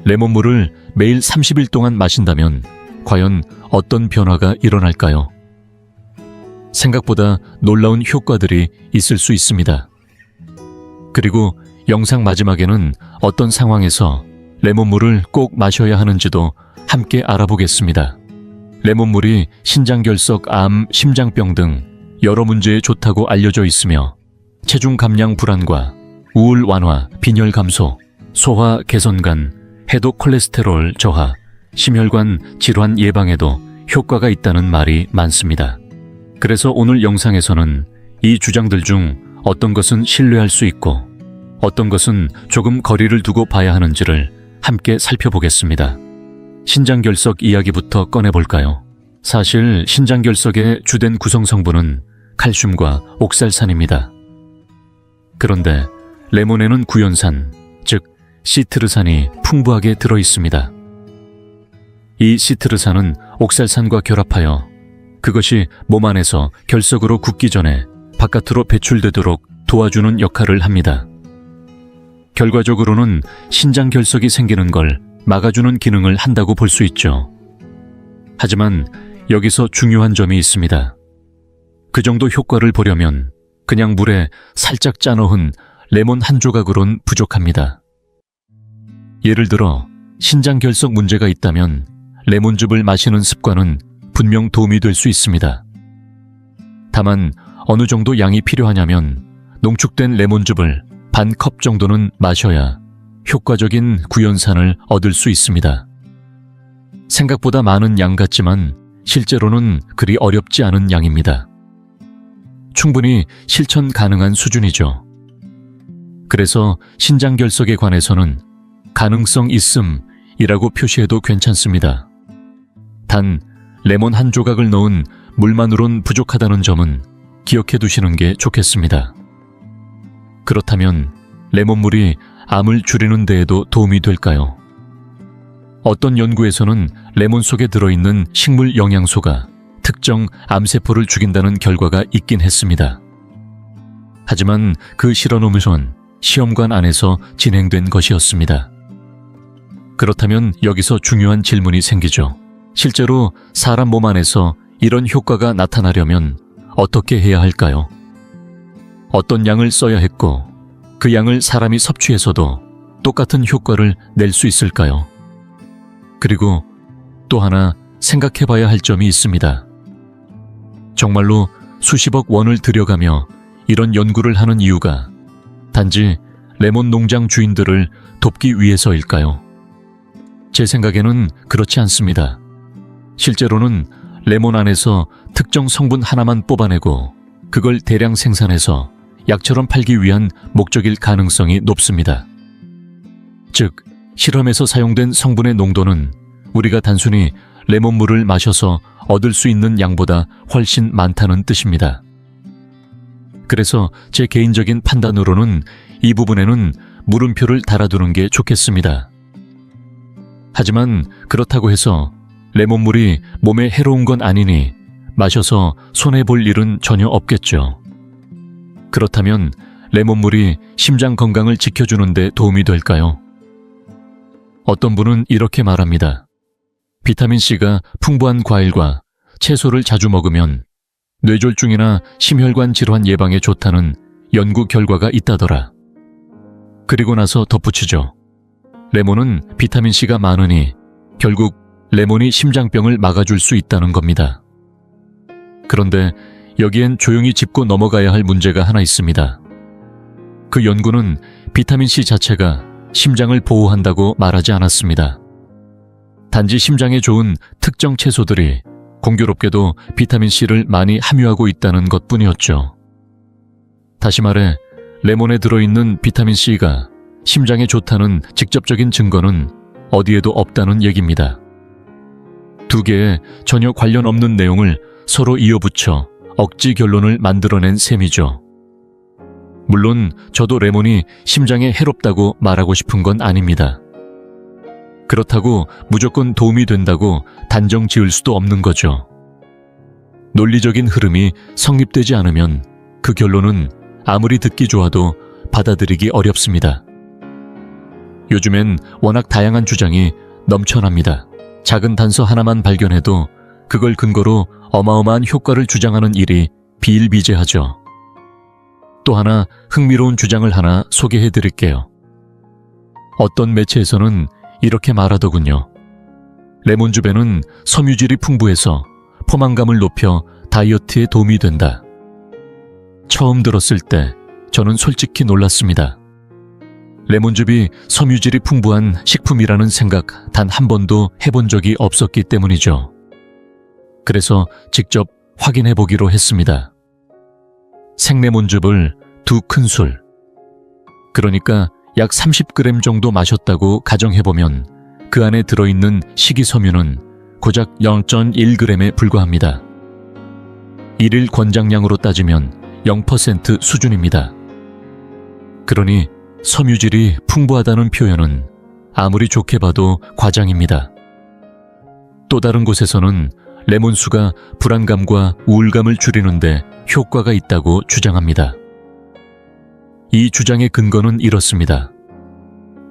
레몬물을 매일 30일 동안 마신다면 과연 어떤 변화가 일어날까요? 생각보다 놀라운 효과들이 있을 수 있습니다. 그리고 영상 마지막에는 어떤 상황에서 레몬물을 꼭 마셔야 하는지도 함께 알아보겠습니다. 레몬물이 신장결석, 암, 심장병 등 여러 문제에 좋다고 알려져 있으며 체중 감량 불안과 우울 완화, 빈혈 감소, 소화 개선간, 해독 콜레스테롤 저하, 심혈관 질환 예방에도 효과가 있다는 말이 많습니다. 그래서 오늘 영상에서는 이 주장들 중 어떤 것은 신뢰할 수 있고 어떤 것은 조금 거리를 두고 봐야 하는지를 함께 살펴보겠습니다. 신장결석 이야기부터 꺼내볼까요? 사실 신장결석의 주된 구성 성분은 칼슘과 옥살산입니다. 그런데 레몬에는 구연산, 즉 시트르산이 풍부하게 들어있습니다. 이 시트르산은 옥살산과 결합하여 그것이 몸 안에서 결석으로 굳기 전에 바깥으로 배출되도록 도와주는 역할을 합니다. 결과적으로는 신장결석이 생기는 걸 막아주는 기능을 한다고 볼 수 있죠. 하지만 여기서 중요한 점이 있습니다. 그 정도 효과를 보려면 그냥 물에 살짝 짜 넣은 레몬 한 조각으론 부족합니다. 예를 들어 신장결석 문제가 있다면 레몬즙을 마시는 습관은 분명 도움이 될 수 있습니다. 다만 어느 정도 양이 필요하냐면 농축된 레몬즙을 반 컵 정도는 마셔야 효과적인 구연산을 얻을 수 있습니다. 생각보다 많은 양 같지만 실제로는 그리 어렵지 않은 양입니다. 충분히 실천 가능한 수준이죠. 그래서 신장결석에 관해서는 가능성 있음이라고 표시해도 괜찮습니다. 단 레몬 한 조각을 넣은 물만으론 부족하다는 점은 기억해 두시는 게 좋겠습니다. 그렇다면 레몬물이 암을 줄이는 데에도 도움이 될까요? 어떤 연구에서는 레몬 속에 들어있는 식물 영양소가 특정 암세포를 죽인다는 결과가 있긴 했습니다. 하지만 그 실험은 시험관 안에서 진행된 것이었습니다. 그렇다면 여기서 중요한 질문이 생기죠. 실제로 사람 몸 안에서 이런 효과가 나타나려면 어떻게 해야 할까요? 어떤 양을 써야 했고 그 양을 사람이 섭취해서도 똑같은 효과를 낼 수 있을까요? 그리고 또 하나 생각해 봐야 할 점이 있습니다. 정말로 수십억 원을 들여가며 이런 연구를 하는 이유가 단지 레몬 농장 주인들을 돕기 위해서일까요? 제 생각에는 그렇지 않습니다. 실제로는 레몬 안에서 특정 성분 하나만 뽑아내고 그걸 대량 생산해서 약처럼 팔기 위한 목적일 가능성이 높습니다. 즉, 실험에서 사용된 성분의 농도는 우리가 단순히 레몬물을 마셔서 얻을 수 있는 양보다 훨씬 많다는 뜻입니다. 그래서 제 개인적인 판단으로는 이 부분에는 물음표를 달아두는 게 좋겠습니다. 하지만 그렇다고 해서 레몬물이 몸에 해로운 건 아니니 마셔서 손해볼 일은 전혀 없겠죠. 그렇다면 레몬물이 심장 건강을 지켜주는 데 도움이 될까요? 어떤 분은 이렇게 말합니다. 비타민C가 풍부한 과일과 채소를 자주 먹으면 뇌졸중이나 심혈관 질환 예방에 좋다는 연구 결과가 있다더라. 그리고 나서 덧붙이죠. 레몬은 비타민C가 많으니 결국 레몬이 심장병을 막아줄 수 있다는 겁니다. 그런데 여기엔 조용히 짚고 넘어가야 할 문제가 하나 있습니다. 그 연구는 비타민C 자체가 심장을 보호한다고 말하지 않았습니다. 단지 심장에 좋은 특정 채소들이 공교롭게도 비타민C를 많이 함유하고 있다는 것뿐이었죠. 다시 말해 레몬에 들어있는 비타민C가 심장에 좋다는 직접적인 증거는 어디에도 없다는 얘기입니다. 두 개의 전혀 관련 없는 내용을 서로 이어붙여 억지 결론을 만들어낸 셈이죠. 물론 저도 레몬이 심장에 해롭다고 말하고 싶은 건 아닙니다. 그렇다고 무조건 도움이 된다고 단정 지을 수도 없는 거죠. 논리적인 흐름이 성립되지 않으면 그 결론은 아무리 듣기 좋아도 받아들이기 어렵습니다. 요즘엔 워낙 다양한 주장이 넘쳐납니다. 작은 단서 하나만 발견해도 그걸 근거로 어마어마한 효과를 주장하는 일이 비일비재하죠. 또 하나 흥미로운 주장을 하나 소개해 드릴게요. 어떤 매체에서는 이렇게 말하더군요. 레몬즙에는 섬유질이 풍부해서 포만감을 높여 다이어트에 도움이 된다. 처음 들었을 때 저는 솔직히 놀랐습니다. 레몬즙이 섬유질이 풍부한 식품이라는 생각 단 한 번도 해본 적이 없었기 때문이죠. 그래서 직접 확인해 보기로 했습니다. 생레몬즙을 2큰술, 그러니까 약 30g 정도 마셨다고 가정해보면 그 안에 들어있는 식이섬유는 고작 0.1g에 불과합니다. 일일 권장량으로 따지면 0% 수준입니다. 그러니 섬유질이 풍부하다는 표현은 아무리 좋게 봐도 과장입니다. 또 다른 곳에서는 레몬수가 불안감과 우울감을 줄이는데 효과가 있다고 주장합니다. 이 주장의 근거는 이렇습니다.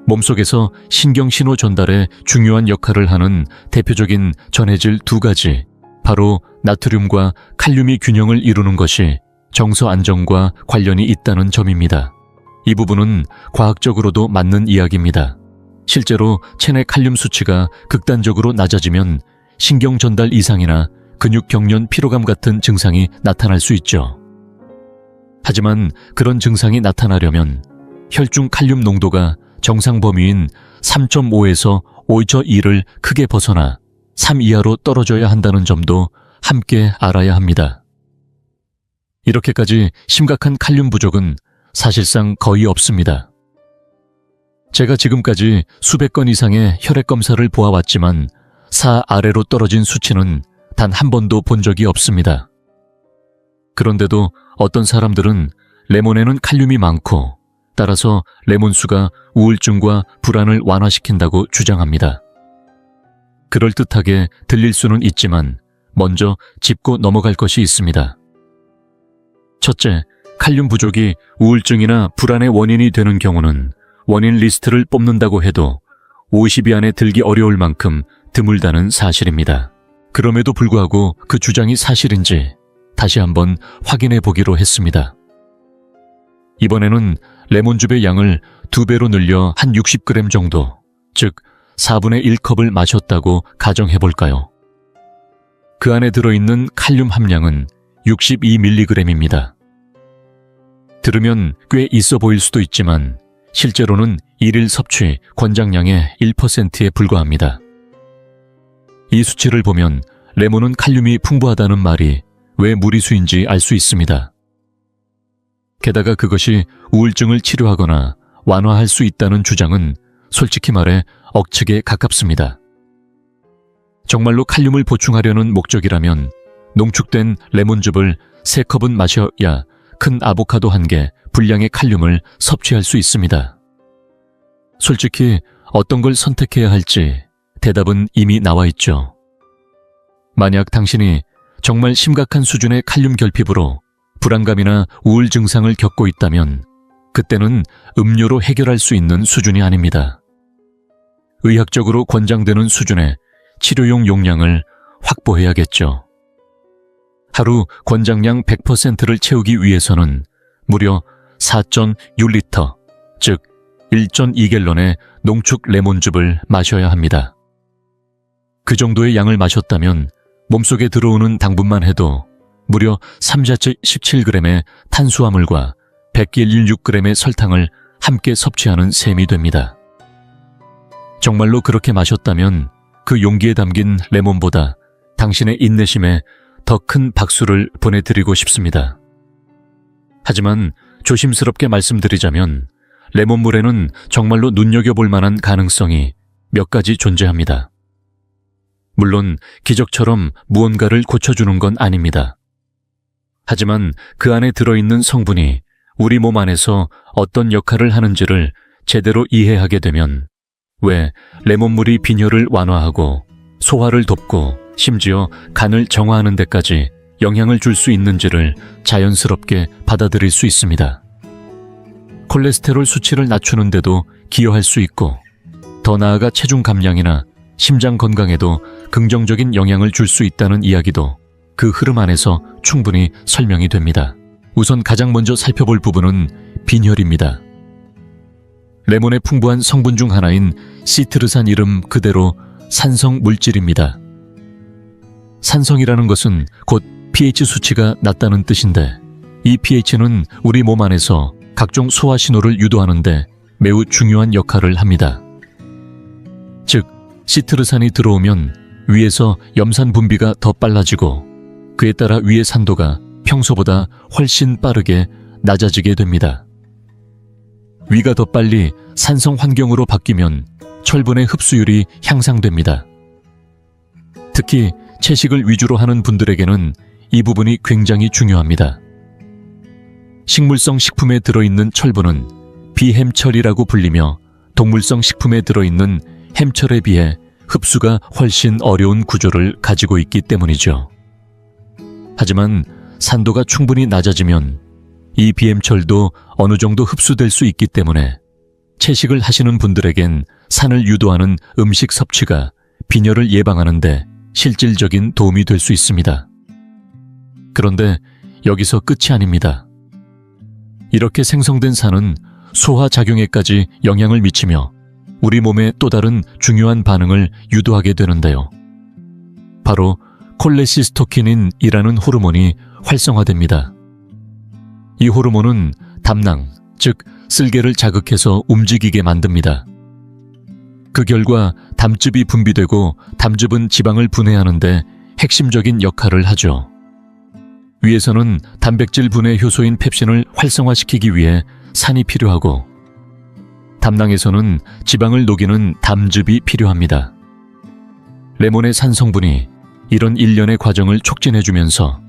몸속에서 신경신호 전달에 중요한 역할을 하는 대표적인 전해질 2가지, 바로 나트륨과 칼륨이 균형을 이루는 것이 정서 안정과 관련이 있다는 점입니다. 이 부분은 과학적으로도 맞는 이야기입니다. 실제로 체내 칼륨 수치가 극단적으로 낮아지면 신경 전달 이상이나 근육 경련 피로감 같은 증상이 나타날 수 있죠. 하지만 그런 증상이 나타나려면 혈중 칼륨 농도가 정상 범위인 3.5에서 5.2를 크게 벗어나 3 이하로 떨어져야 한다는 점도 함께 알아야 합니다. 이렇게까지 심각한 칼륨 부족은 사실상 거의 없습니다. 제가 지금까지 수백 건 이상의 혈액 검사를 보아왔지만 4 아래로 떨어진 수치는 단 한 번도 본 적이 없습니다. 그런데도 어떤 사람들은 레몬에는 칼륨이 많고 따라서 레몬수가 우울증과 불안을 완화시킨다고 주장합니다. 그럴듯하게 들릴 수는 있지만 먼저 짚고 넘어갈 것이 있습니다. 첫째, 칼륨 부족이 우울증이나 불안의 원인이 되는 경우는 원인 리스트를 뽑는다고 해도 50위 안에 들기 어려울 만큼 드물다는 사실입니다. 그럼에도 불구하고 그 주장이 사실인지 다시 한번 확인해 보기로 했습니다. 이번에는 레몬즙의 양을 2배로 늘려 한 60g 정도, 즉 4분의 1컵을 마셨다고 가정해 볼까요? 그 안에 들어있는 칼륨 함량은 62mg입니다. 들으면 꽤 있어 보일 수도 있지만 실제로는 일일 섭취 권장량의 1%에 불과합니다. 이 수치를 보면 레몬은 칼륨이 풍부하다는 말이 왜 무리수인지 알 수 있습니다. 게다가 그것이 우울증을 치료하거나 완화할 수 있다는 주장은 솔직히 말해 억측에 가깝습니다. 정말로 칼륨을 보충하려는 목적이라면 농축된 레몬즙을 3컵은 마셔야 큰 아보카도 1개 분량의 칼륨을 섭취할 수 있습니다. 솔직히 어떤 걸 선택해야 할지 대답은 이미 나와 있죠. 만약 당신이 정말 심각한 수준의 칼륨 결핍으로 불안감이나 우울 증상을 겪고 있다면 그때는 음료로 해결할 수 있는 수준이 아닙니다. 의학적으로 권장되는 수준의 치료용 용량을 확보해야겠죠. 하루 권장량 100%를 채우기 위해서는 무려 4.6리터, 즉 1.2갤런의 농축 레몬즙을 마셔야 합니다. 그 정도의 양을 마셨다면 몸속에 들어오는 당분만 해도 무려 3-17g의 탄수화물과 100.16g의 설탕을 함께 섭취하는 셈이 됩니다. 정말로 그렇게 마셨다면 그 용기에 담긴 레몬보다 당신의 인내심에 더 큰 박수를 보내드리고 싶습니다. 하지만 조심스럽게 말씀드리자면 레몬물에는 정말로 눈여겨볼 만한 가능성이 몇 가지 존재합니다. 물론 기적처럼 무언가를 고쳐주는 건 아닙니다. 하지만 그 안에 들어있는 성분이 우리 몸 안에서 어떤 역할을 하는지를 제대로 이해하게 되면 왜 레몬물이 빈혈을 완화하고 소화를 돕고 심지어 간을 정화하는 데까지 영향을 줄 수 있는지를 자연스럽게 받아들일 수 있습니다. 콜레스테롤 수치를 낮추는 데도 기여할 수 있고 더 나아가 체중 감량이나 심장 건강에도 긍정적인 영향을 줄 수 있다는 이야기도 그 흐름 안에서 충분히 설명이 됩니다. 우선 가장 먼저 살펴볼 부분은 빈혈입니다. 레몬의 풍부한 성분 중 하나인 시트르산 이름 그대로 산성 물질입니다. 산성이라는 것은 곧 pH 수치가 낮다는 뜻인데, 이 pH는 우리 몸 안에서 각종 소화 신호를 유도하는데 매우 중요한 역할을 합니다. 즉, 시트르산이 들어오면 위에서 염산 분비가 더 빨라지고 그에 따라 위의 산도가 평소보다 훨씬 빠르게 낮아지게 됩니다. 위가 더 빨리 산성 환경으로 바뀌면 철분의 흡수율이 향상됩니다. 특히 채식을 위주로 하는 분들에게는 이 부분이 굉장히 중요합니다. 식물성 식품에 들어있는 철분은 비햄철이라고 불리며 동물성 식품에 들어있는 햄철에 비해 흡수가 훨씬 어려운 구조를 가지고 있기 때문이죠. 하지만 산도가 충분히 낮아지면 이 비햄철도 어느 정도 흡수될 수 있기 때문에 채식을 하시는 분들에겐 산을 유도하는 음식 섭취가 빈혈을 예방하는 데 실질적인 도움이 될 수 있습니다. 그런데 여기서 끝이 아닙니다. 이렇게 생성된 산은 소화작용에까지 영향을 미치며 우리 몸의 또 다른 중요한 반응을 유도하게 되는데요. 바로 콜레시스토키닌이라는 호르몬이 활성화됩니다. 이 호르몬은 담낭, 즉 쓸개를 자극해서 움직이게 만듭니다. 그 결과 담즙이 분비되고 담즙은 지방을 분해하는데 핵심적인 역할을 하죠. 위에서는 단백질 분해 효소인 펩신을 활성화시키기 위해 산이 필요하고, 담낭에서는 지방을 녹이는 담즙이 필요합니다. 레몬의 산 성분이 이런 일련의 과정을 촉진해주면서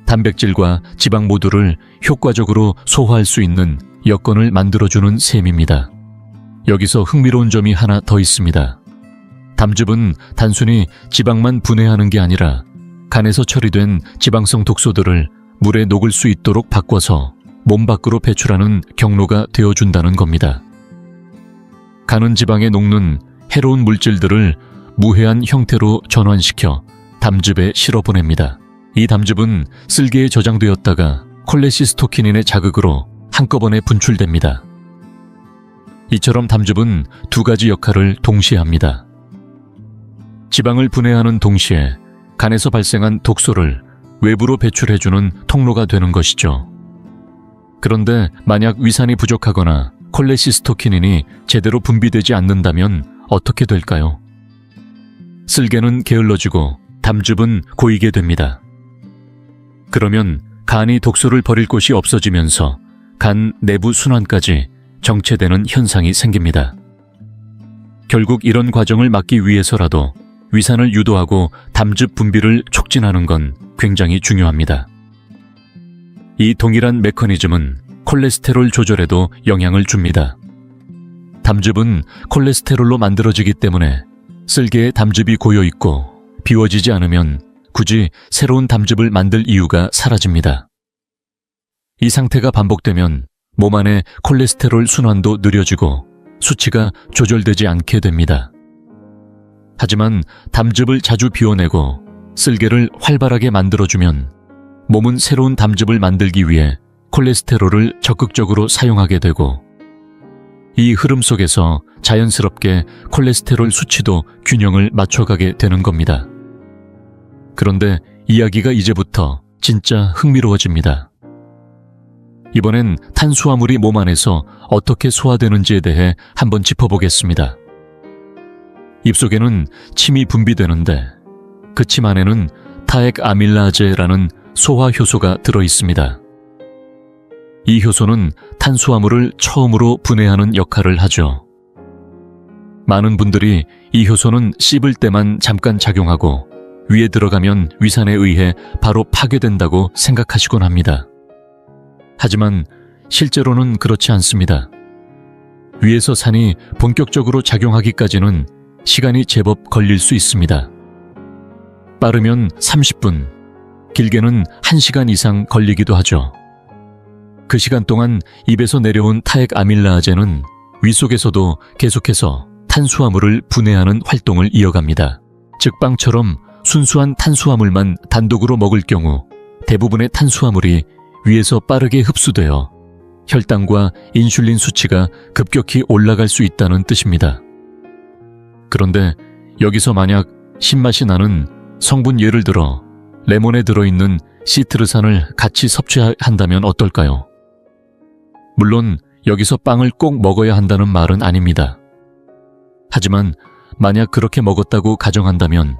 단백질과 지방 모두를 효과적으로 소화할 수 있는 여건을 만들어주는 셈입니다. 여기서 흥미로운 점이 하나 더 있습니다. 담즙은 단순히 지방만 분해하는 게 아니라 간에서 처리된 지방성 독소들을 물에 녹을 수 있도록 바꿔서 몸 밖으로 배출하는 경로가 되어준다는 겁니다. 간은 지방에 녹는 해로운 물질들을 무해한 형태로 전환시켜 담즙에 실어보냅니다. 이 담즙은 쓸개에 저장되었다가 콜레시스토키닌의 자극으로 한꺼번에 분출됩니다. 이처럼 담즙은 두 가지 역할을 동시에 합니다. 지방을 분해하는 동시에 간에서 발생한 독소를 외부로 배출해주는 통로가 되는 것이죠. 그런데 만약 위산이 부족하거나 콜레시스토키닌이 제대로 분비되지 않는다면 어떻게 될까요? 쓸개는 게을러지고 담즙은 고이게 됩니다. 그러면 간이 독소를 버릴 곳이 없어지면서 간 내부 순환까지 정체되는 현상이 생깁니다. 결국 이런 과정을 막기 위해서라도 위산을 유도하고 담즙 분비를 촉진하는 건 굉장히 중요합니다. 이 동일한 메커니즘은 콜레스테롤 조절에도 영향을 줍니다. 담즙은 콜레스테롤로 만들어지기 때문에 쓸개에 담즙이 고여 있고 비워지지 않으면 굳이 새로운 담즙을 만들 이유가 사라집니다. 이 상태가 반복되면 몸 안의 콜레스테롤 순환도 느려지고 수치가 조절되지 않게 됩니다. 하지만 담즙을 자주 비워내고 쓸개를 활발하게 만들어주면 몸은 새로운 담즙을 만들기 위해 콜레스테롤을 적극적으로 사용하게 되고, 이 흐름 속에서 자연스럽게 콜레스테롤 수치도 균형을 맞춰가게 되는 겁니다. 그런데 이야기가 이제부터 진짜 흥미로워집니다. 이번엔 탄수화물이 몸 안에서 어떻게 소화되는지에 대해 한번 짚어보겠습니다. 입속에는 침이 분비되는데 그 침 안에는 타액 아밀라제라는 소화 효소가 들어있습니다. 이 효소는 탄수화물을 처음으로 분해하는 역할을 하죠. 많은 분들이 이 효소는 씹을 때만 잠깐 작용하고 위에 들어가면 위산에 의해 바로 파괴된다고 생각하시곤 합니다. 하지만 실제로는 그렇지 않습니다. 위에서 산이 본격적으로 작용하기까지는 시간이 제법 걸릴 수 있습니다. 빠르면 30분, 길게는 1시간 이상 걸리기도 하죠. 그 시간 동안 입에서 내려온 타액 아밀라아제는 위 속에서도 계속해서 탄수화물을 분해하는 활동을 이어갑니다. 즉 빵처럼 순수한 탄수화물만 단독으로 먹을 경우 대부분의 탄수화물이 위에서 빠르게 흡수되어 혈당과 인슐린 수치가 급격히 올라갈 수 있다는 뜻입니다. 그런데 여기서 만약 신맛이 나는 성분, 예를 들어 레몬에 들어있는 시트르산을 같이 섭취한다면 어떨까요? 물론 여기서 빵을 꼭 먹어야 한다는 말은 아닙니다. 하지만 만약 그렇게 먹었다고 가정한다면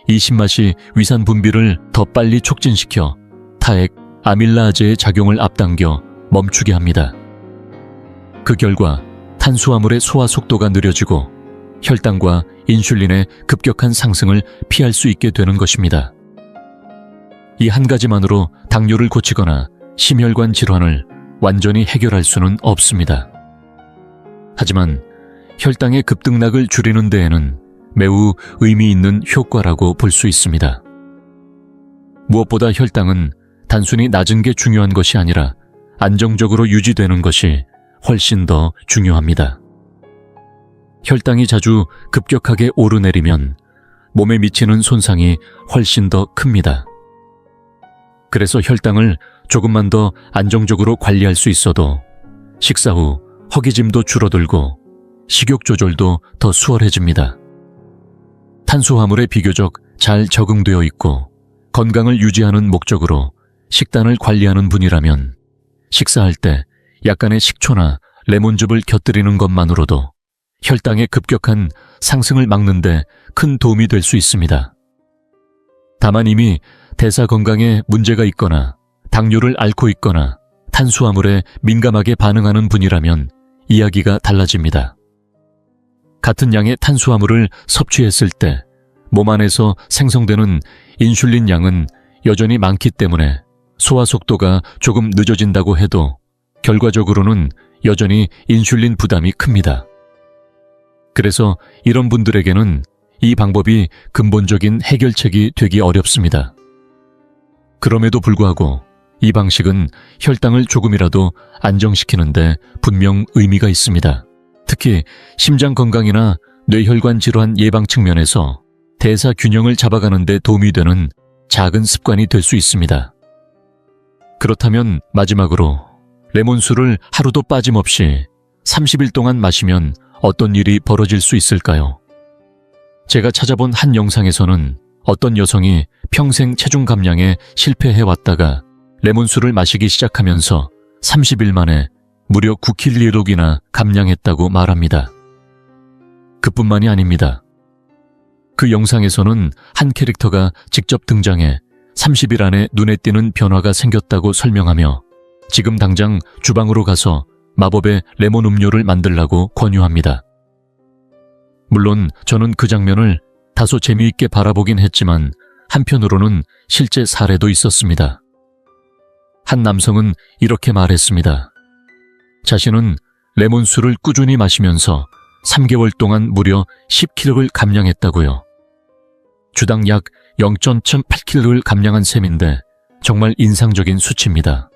이 신맛이 위산 분비를 더 빨리 촉진시켜 타액, 아밀라아제의 작용을 앞당겨 멈추게 합니다. 그 결과 탄수화물의 소화 속도가 느려지고 혈당과 인슐린의 급격한 상승을 피할 수 있게 되는 것입니다. 이 한 가지만으로 당뇨를 고치거나 심혈관 질환을 완전히 해결할 수는 없습니다. 하지만 혈당의 급등락을 줄이는 데에는 매우 의미 있는 효과라고 볼 수 있습니다. 무엇보다 혈당은 단순히 낮은 게 중요한 것이 아니라 안정적으로 유지되는 것이 훨씬 더 중요합니다. 혈당이 자주 급격하게 오르내리면 몸에 미치는 손상이 훨씬 더 큽니다. 그래서 혈당을 조금만 더 안정적으로 관리할 수 있어도 식사 후 허기짐도 줄어들고 식욕 조절도 더 수월해집니다. 탄수화물에 비교적 잘 적응되어 있고 건강을 유지하는 목적으로 식단을 관리하는 분이라면 식사할 때 약간의 식초나 레몬즙을 곁들이는 것만으로도 혈당의 급격한 상승을 막는 데 큰 도움이 될 수 있습니다. 다만 이미 대사 건강에 문제가 있거나 당뇨를 앓고 있거나 탄수화물에 민감하게 반응하는 분이라면 이야기가 달라집니다. 같은 양의 탄수화물을 섭취했을 때 몸 안에서 생성되는 인슐린 양은 여전히 많기 때문에 소화 속도가 조금 늦어진다고 해도 결과적으로는 여전히 인슐린 부담이 큽니다. 그래서 이런 분들에게는 이 방법이 근본적인 해결책이 되기 어렵습니다. 그럼에도 불구하고 이 방식은 혈당을 조금이라도 안정시키는데 분명 의미가 있습니다. 특히 심장 건강이나 뇌혈관 질환 예방 측면에서 대사 균형을 잡아가는 데 도움이 되는 작은 습관이 될 수 있습니다. 그렇다면 마지막으로 레몬수를 하루도 빠짐없이 30일 동안 마시면 어떤 일이 벌어질 수 있을까요? 제가 찾아본 한 영상에서는 어떤 여성이 평생 체중 감량에 실패해왔다가 레몬수를 마시기 시작하면서 30일 만에 무려 9kg이나 감량했다고 말합니다. 그뿐만이 아닙니다. 그 영상에서는 한 캐릭터가 직접 등장해 30일 안에 눈에 띄는 변화가 생겼다고 설명하며 지금 당장 주방으로 가서 마법의 레몬 음료를 만들라고 권유합니다. 물론 저는 그 장면을 다소 재미있게 바라보긴 했지만 한편으로는 실제 사례도 있었습니다. 한 남성은 이렇게 말했습니다. 자신은 레몬수를 꾸준히 마시면서 3개월 동안 무려 10kg를 감량했다고요. 주당 약 0.8kg를 감량한 셈인데 정말 인상적인 수치입니다.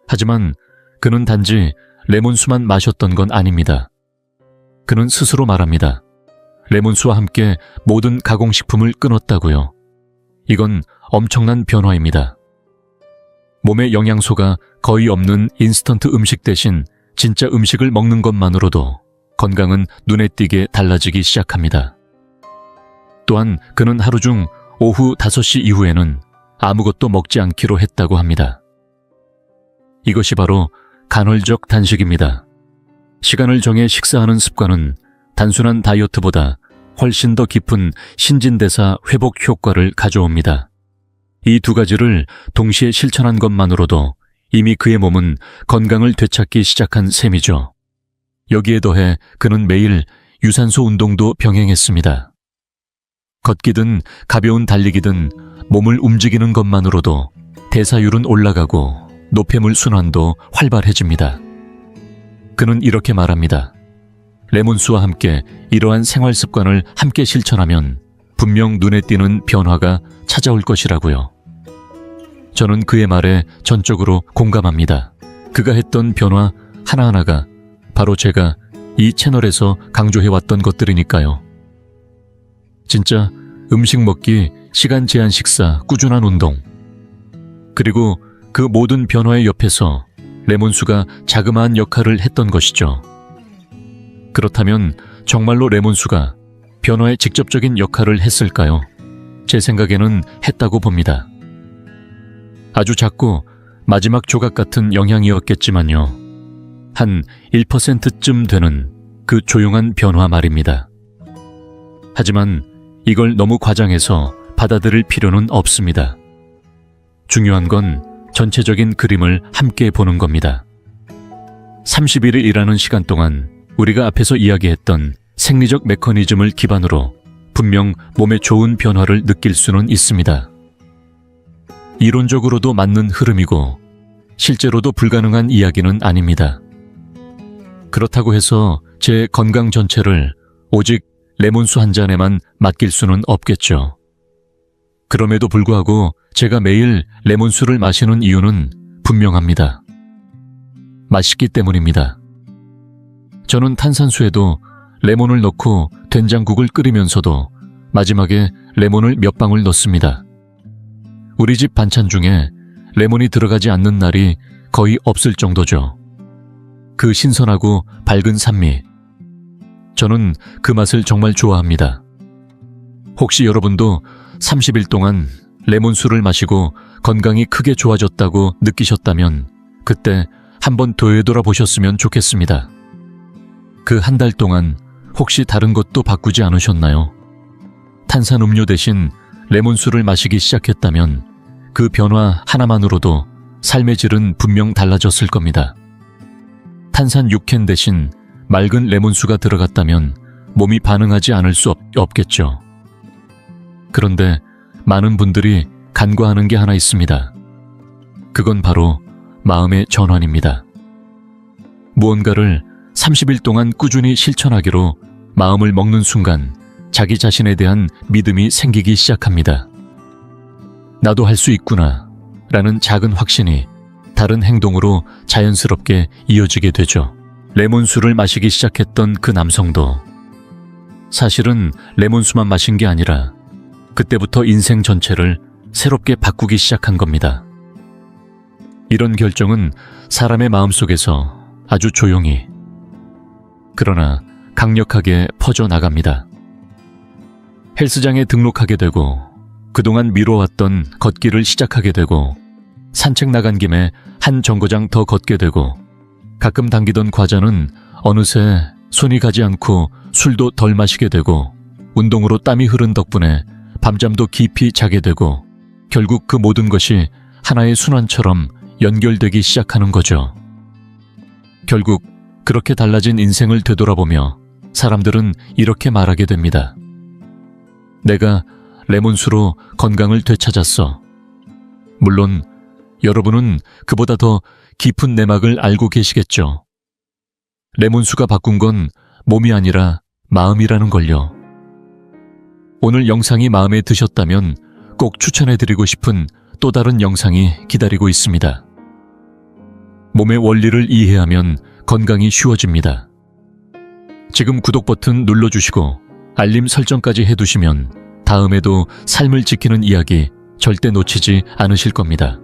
하지만 그는 단지 레몬수만 마셨던 건 아닙니다. 그는 스스로 말합니다. 레몬수와 함께 모든 가공식품을 끊었다고요. 이건 엄청난 변화입니다. 몸에 영양소가 거의 없는 인스턴트 음식 대신 진짜 음식을 먹는 것만으로도 건강은 눈에 띄게 달라지기 시작합니다. 또한 그는 하루 중 오후 5시 이후에는 아무것도 먹지 않기로 했다고 합니다. 이것이 바로 간헐적 단식입니다. 시간을 정해 식사하는 습관은 단순한 다이어트보다 훨씬 더 깊은 신진대사 회복 효과를 가져옵니다. 이 두 가지를 동시에 실천한 것만으로도 이미 그의 몸은 건강을 되찾기 시작한 셈이죠. 여기에 더해 그는 매일 유산소 운동도 병행했습니다. 걷기든 가벼운 달리기든 몸을 움직이는 것만으로도 대사율은 올라가고 노폐물 순환도 활발해집니다. 그는 이렇게 말합니다. 레몬수와 함께 이러한 생활 습관을 함께 실천하면 분명 눈에 띄는 변화가 찾아올 것이라고요. 저는 그의 말에 전적으로 공감합니다. 그가 했던 변화 하나하나가 바로 제가 이 채널에서 강조해왔던 것들이니까요. 진짜 음식 먹기, 시간 제한 식사, 꾸준한 운동, 그리고 그 모든 변화의 옆에서 레몬수가 자그마한 역할을 했던 것이죠. 그렇다면 정말로 레몬수가 변화에 직접적인 역할을 했을까요? 제 생각에는 했다고 봅니다. 아주 작고 마지막 조각 같은 영향이었겠지만요. 한 1%쯤 되는 그 조용한 변화 말입니다. 하지만 이걸 너무 과장해서 받아들일 필요는 없습니다. 중요한 건 전체적인 그림을 함께 보는 겁니다. 30일을 일하는 시간 동안 우리가 앞에서 이야기했던 생리적 메커니즘을 기반으로 분명 몸에 좋은 변화를 느낄 수는 있습니다. 이론적으로도 맞는 흐름이고 실제로도 불가능한 이야기는 아닙니다. 그렇다고 해서 제 건강 전체를 오직 레몬수 한 잔에만 맡길 수는 없겠죠. 그럼에도 불구하고 제가 매일 레몬수를 마시는 이유는 분명합니다. 맛있기 때문입니다. 저는 탄산수에도 레몬을 넣고 된장국을 끓이면서도 마지막에 레몬을 몇 방울 넣습니다. 우리 집 반찬 중에 레몬이 들어가지 않는 날이 거의 없을 정도죠. 그 신선하고 밝은 산미, 저는 그 맛을 정말 좋아합니다. 혹시 여러분도 30일 동안 레몬수를 마시고 건강이 크게 좋아졌다고 느끼셨다면 그때 한번 되돌아보셨으면 좋겠습니다. 그 한 달 동안 혹시 다른 것도 바꾸지 않으셨나요? 탄산음료 대신 레몬수를 마시기 시작했다면 그 변화 하나만으로도 삶의 질은 분명 달라졌을 겁니다. 탄산 6캔 대신 맑은 레몬수가 들어갔다면 몸이 반응하지 않을 수 없겠죠. 그런데 많은 분들이 간과하는 게 하나 있습니다. 그건 바로 마음의 전환입니다. 무언가를 30일 동안 꾸준히 실천하기로 마음을 먹는 순간 자기 자신에 대한 믿음이 생기기 시작합니다. 나도 할 수 있구나 라는 작은 확신이 다른 행동으로 자연스럽게 이어지게 되죠. 레몬수를 마시기 시작했던 그 남성도 사실은 레몬수만 마신 게 아니라 그때부터 인생 전체를 새롭게 바꾸기 시작한 겁니다. 이런 결정은 사람의 마음속에서 아주 조용히 그러나 강력하게 퍼져나갑니다. 헬스장에 등록하게 되고 그동안 미뤄왔던 걷기를 시작하게 되고 산책 나간 김에 한 정거장 더 걷게 되고 가끔 당기던 과자는 어느새 손이 가지 않고 술도 덜 마시게 되고 운동으로 땀이 흐른 덕분에 밤잠도 깊이 자게 되고 결국 그 모든 것이 하나의 순환처럼 연결되기 시작하는 거죠. 결국 그렇게 달라진 인생을 되돌아보며 사람들은 이렇게 말하게 됩니다. 내가 레몬수로 건강을 되찾았어. 물론 여러분은 그보다 더 깊은 내막을 알고 계시겠죠. 레몬수가 바꾼 건 몸이 아니라 마음이라는 걸요. 오늘 영상이 마음에 드셨다면 꼭 추천해드리고 싶은 또 다른 영상이 기다리고 있습니다. 몸의 원리를 이해하면 건강이 쉬워집니다. 지금 구독 버튼 눌러주시고 알림 설정까지 해두시면 다음에도 삶을 지키는 이야기 절대 놓치지 않으실 겁니다.